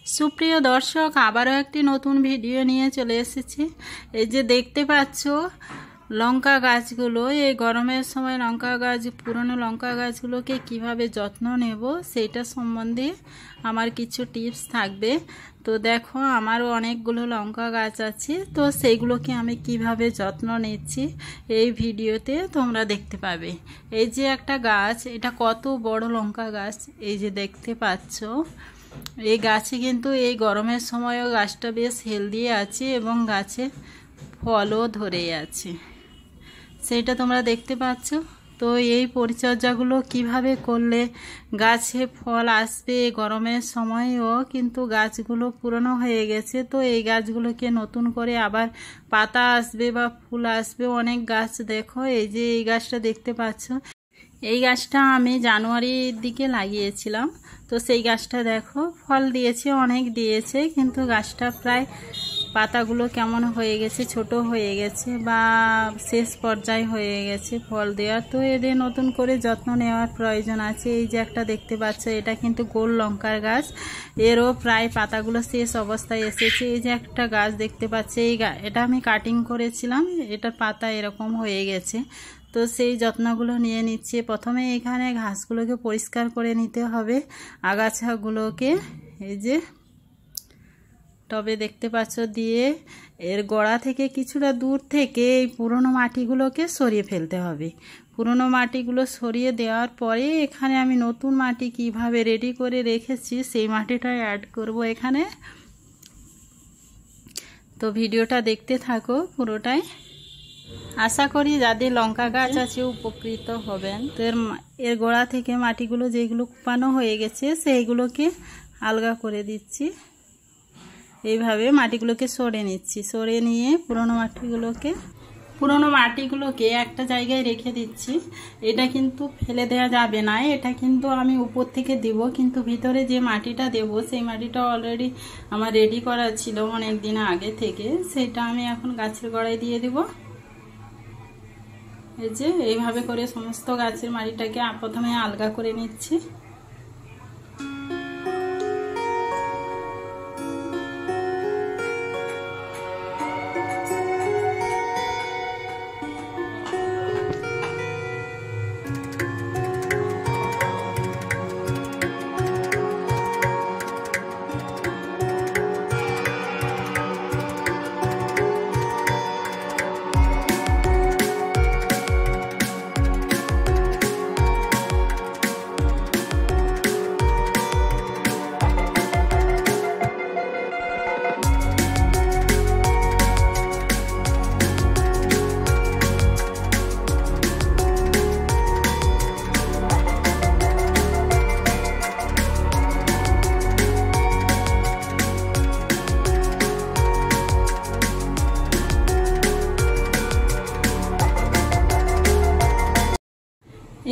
সুপ্রিয় দর্শক, আবারও একটি নতুন ভিডিও নিয়ে চলে এসেছি। এই যে দেখতে পাচ্ছ লঙ্কা গাছগুলো, এই গরমের সময় লঙ্কা গাছ, পুরনো লঙ্কা গাছগুলোকে কিভাবে যত্ন নেব সেইটা সম্বন্ধে আমার কিছু টিপস থাকবে। তো দেখো, আমারও অনেকগুলো লঙ্কা গাছ আছে, তো সেইগুলোকে আমি কিভাবে যত্ন নিচ্ছি এই ভিডিওতে তোমরা দেখতে পাবে। এই যে একটা গাছ, এটা কত বড় লঙ্কা গাছ, এই যে দেখতে পাচ্ছ। এই গাছে কিন্তু এই গরমের সময়ও গাছটা বেশ হেলদি আছে এবং গাছে ফলও ধরে আছে, সেটা তোমরা দেখতে পাচ্ছ। তো এই পরিচর্যাগুলো কিভাবে করলে গাছে ফল আসবে, গরমের সময়ও কিন্তু গাছগুলো পুরনো হয়ে গেছে, তো এই গাছগুলোকে নতুন করে আবার পাতা আসবে বা ফুল আসবে। অনেক গাছ দেখো, এই যে এই গাছটা দেখতে পাচ্ছ, এই গাছটা আমি জানুয়ারির দিকে লাগিয়েছিলাম। তো সেই গাছটা দেখো ফল দিয়েছে, অনেক দিয়েছে, কিন্তু গাছটা প্রায় পাতাগুলো কেমন হয়ে গেছে, ছোট হয়ে গেছে বা শেষ পর্যায়ে হয়ে গেছে ফল দেওয়ার। তো এদের নতুন করে যত্ন নেওয়ার প্রয়োজন আছে। এই যে একটা দেখতে পাচ্ছ, এটা কিন্তু গোল লঙ্কার গাছ, এরও প্রায় পাতাগুলো শেষ অবস্থায় এসেছে। এই যে একটা গাছ দেখতে পাচ্ছি, এটা আমি কাটিং করেছিলাম, এটার পাতা এরকম হয়ে গেছে। তো সেই যত্নগুলো নিয়ে নিচ্ছে। প্রথমে এখানে ঘাসগুলোকে পরিষ্কার করে নিতে হবে, আগাছাগুলোকে এই যে টবে দেখতে পাচ্ছ দিয়ে এর গোড়া থেকে কিছুটা দূর থেকে এই পুরনো মাটিগুলোকে সরিয়ে ফেলতে হবে। পুরনো মাটিগুলো সরিয়ে দেওয়ার পরে এখানে আমি নতুন মাটি কিভাবে রেডি করে রেখেছি সেই মাটিটাই অ্যাড করব এখানে। তো ভিডিওটা দেখতে থাকো পুরোটাই, আশা করি যাদের লঙ্কা গাছ আছে উপকৃত হবেন। তো এর গোড়া থেকে মাটিগুলো যেগুলো কুপানো হয়ে গেছে সেইগুলোকে আলগা করে দিচ্ছি। এইভাবে মাটিগুলোকে সরে নিচ্ছি, সরে নিয়ে পুরনো মাটিগুলোকে একটা জায়গায় রেখে দিচ্ছি। এটা কিন্তু ফেলে দেওয়া যাবে না, এটা কিন্তু আমি উপর থেকে দেব, কিন্তু ভিতরে যে মাটিটা দেব সেই মাটিটা অলরেডি আমার রেডি করা ছিল অনেক দিন আগে থেকে, সেটা আমি এখন গাছের গোড়ায় দিয়ে দেব। এই যে এইভাবে করে সমস্ত গাছের মাটিটাকে প্রথমে আলগা করে নিচ্ছি।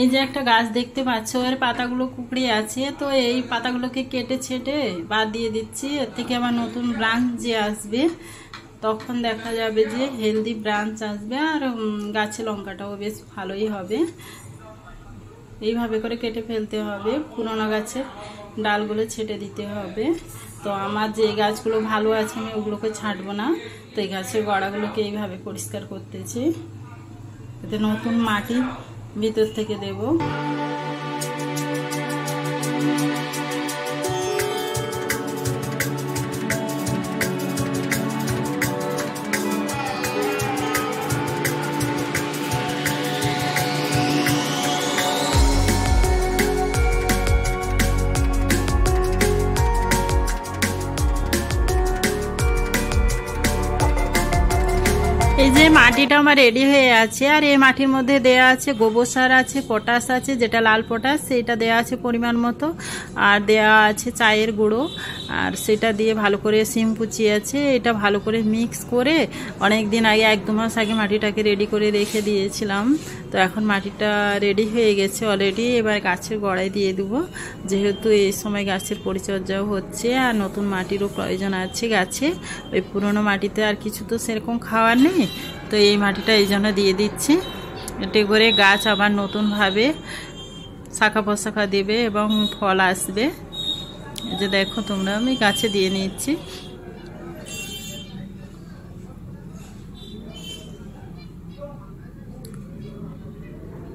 এই যে একটা গাছ দেখতে পাচ্ছ, এর পাতাগুলো কুকড়ে আছে, তো এই পাতাগুলোকে কেটে ছেটে বাদ দিয়ে দিচ্ছি। এর থেকে আবার নতুন ব্রাঞ্চ যে আসবে তখন দেখা যাবে যে হেলদি ব্রাঞ্চ আসবে, আর গাছে লঙ্কাটাও বেশ ভালোই হবে। এইভাবে করে কেটে ফেলতে হবে, পুরোনো গাছের ডালগুলো ছেটে দিতে হবে। তো আমার যে গাছগুলো ভালো আছে আমি ওগুলোকে ছাঁটবো না, তো এই গাছের গোড়াগুলোকে এইভাবে পরিষ্কার করতেছি, এতে নতুন মাটি ভিতর থেকে দেব। এই যে মাটিটা আমার রেডি হয়ে আছে, আর এই মাটির মধ্যে দেয়া আছে গোবর সার আছে, পটাশ আছে, যেটা লাল পটাশ, সেটা দেয়া আছে পরিমাণ মতো, আর দেয়া আছে চায়ের গুঁড়ো, আর সেটা দিয়ে ভালো করে সিম কুচি আছে। এটা ভালো করে মিক্স করে অনেক দিন আগে, 1-2 মাস আগে মাটিটাকে রেডি করে রেখে দিয়েছিলাম। তো এখন মাটিটা রেডি হয়ে গেছে অলরেডি। এবার গাছের গোড়ায় দিয়ে দেবো, যেহেতু এই সময় গাছের পরিচর্যাও হচ্ছে আর নতুন মাটিরও প্রয়োজন আছে গাছে। ওই পুরনো মাটিতে আর কিছু তো সেরকম খাওয়ার নেই, তো এই মাটিটা এই জন্য দিয়ে দিচ্ছি। এতে করে গাছ আবার নতুনভাবে শাখা প্রশাখা দেবে এবং ফল আসবে। এই যে দেখো তোমরা, আমি গাছে দিয়ে নিচ্ছি।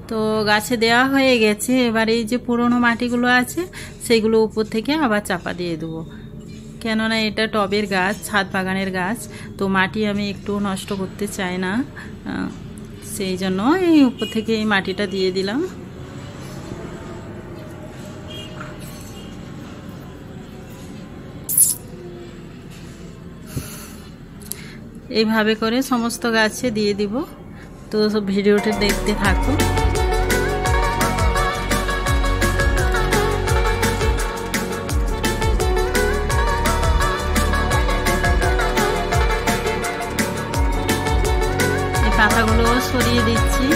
তো গাছে দেওয়া হয়ে গেছে। এবার এই যে পুরনো মাটিগুলো আছে সেগুলো উপর থেকে আবার চাপা দিয়ে দেবো, কেননা এটা টবের গাছ, ছাদ বাগানের গাছ, তো মাটি আমি একটু নষ্ট করতে চাই না, সেই জন্য এই উপর থেকে এই মাটিটা দিয়ে দিলাম। এইভাবে করে সমস্ত গাছে দিয়ে দিব। তো ভিডিওটা দেখতে থাকো। এই পাতাগুলো সরিয়ে দিচ্ছি।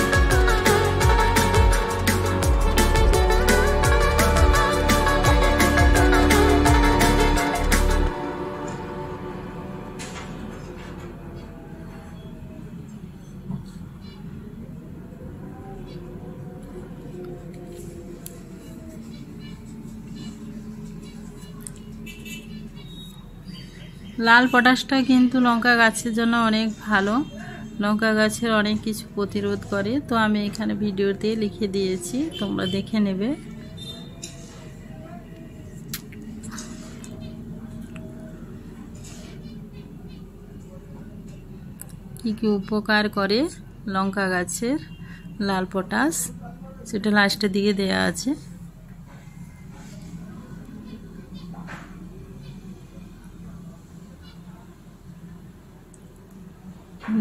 লাল পটাশটা কিন্তু লঙ্কা গাছের জন্য অনেক ভালো, লঙ্কা গাছের অনেক কিছু প্রতিরোধ করে। তো আমি এখানে ভিডিওতে লিখে দিয়েছি, তোমরা দেখে নেবে। কি কি উপকার করে লঙ্কা গাছের লাল পটাশ, সেটা লাস্টের দিকে দেয়া আছে।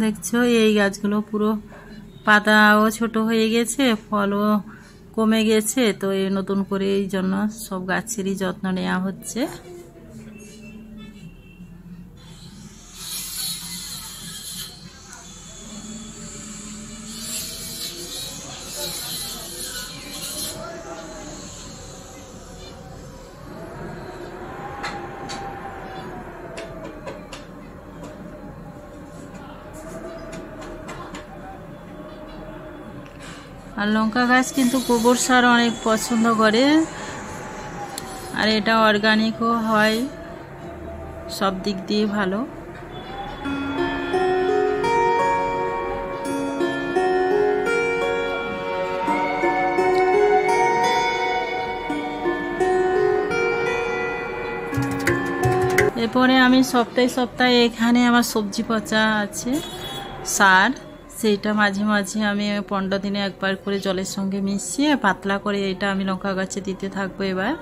দেখছো এই গাছগুলো পুরো পাতাও ছোট হয়ে গেছে, ফলও কমে গেছে। তো এই নতুন করে এই জন্য সব গাছেরই যত্ন নেওয়া হচ্ছে। আর লঙ্কা গাছ কিন্তু গোবর সার অনেক পছন্দ করে, আর এটা অর্গানিকও হয়, সব দিক দিয়ে ভালো। এরপরে আমি সপ্তাহে সপ্তাহে এখানে আমার সবজি পচা আছে সার, সেইটা মাঝে মাঝে আমি 15 দিনে একবার করে জলের সঙ্গে মিশিয়ে পাতলা করে এটা আমি লঙ্কা গাছে দিতে থাকবো এবার।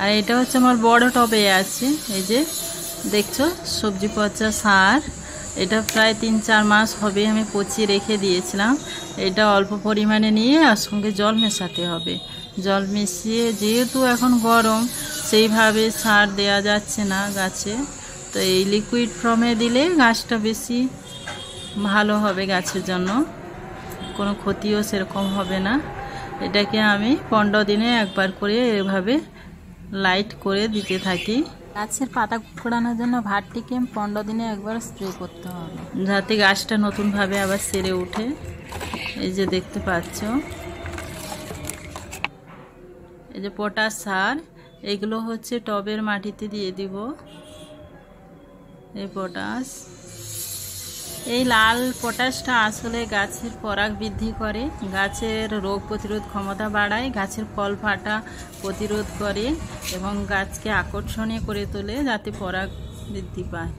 আর এটা হচ্ছে আমার বড় টবে আছে, এই যে দেখছো সবজি পচা সার, এটা প্রায় 3-4 মাস হবে আমি পচিয়ে রেখে দিয়েছিলাম। এটা অল্প পরিমাণে নিয়ে আর সঙ্গে জল মেশাতে হবে। জল মিশিয়ে, যেহেতু এখন গরম সেইভাবে সার দেয়া যাচ্ছে না গাছে, তো এই লিকুইড ফর্মে দিলে গাছটা বেশি ভালো হবে, গাছের জন্য কোনো ক্ষতিও সেরকম হবে না। এটাকে আমি 15 দিনে একবার করে এভাবে লাইট করে দিতে থাকি। গাছের পাতা কুঁকড়ানোর জন্য ভার্টিকেম 15 দিনে একবার স্প্রে করতে হবে, যাতে গাছটা নতুনভাবে আবার সেরে ওঠে। এই যে দেখতে পাচ্ছ, এই যে পটাশ সার, এগুলো হচ্ছে টবের মাটিতে দিয়ে দিব এই পটাশ। এই লাল পটাশটা আসলে গাছের পরাগ বৃদ্ধি করে, গাছের রোগ প্রতিরোধ ক্ষমতা বাড়ায়, গাছের ফল ফাটা প্রতিরোধ করে এবং গাছকে আকর্ষণীয় করে তোলে যাতে পরাগ বৃদ্ধি পায়।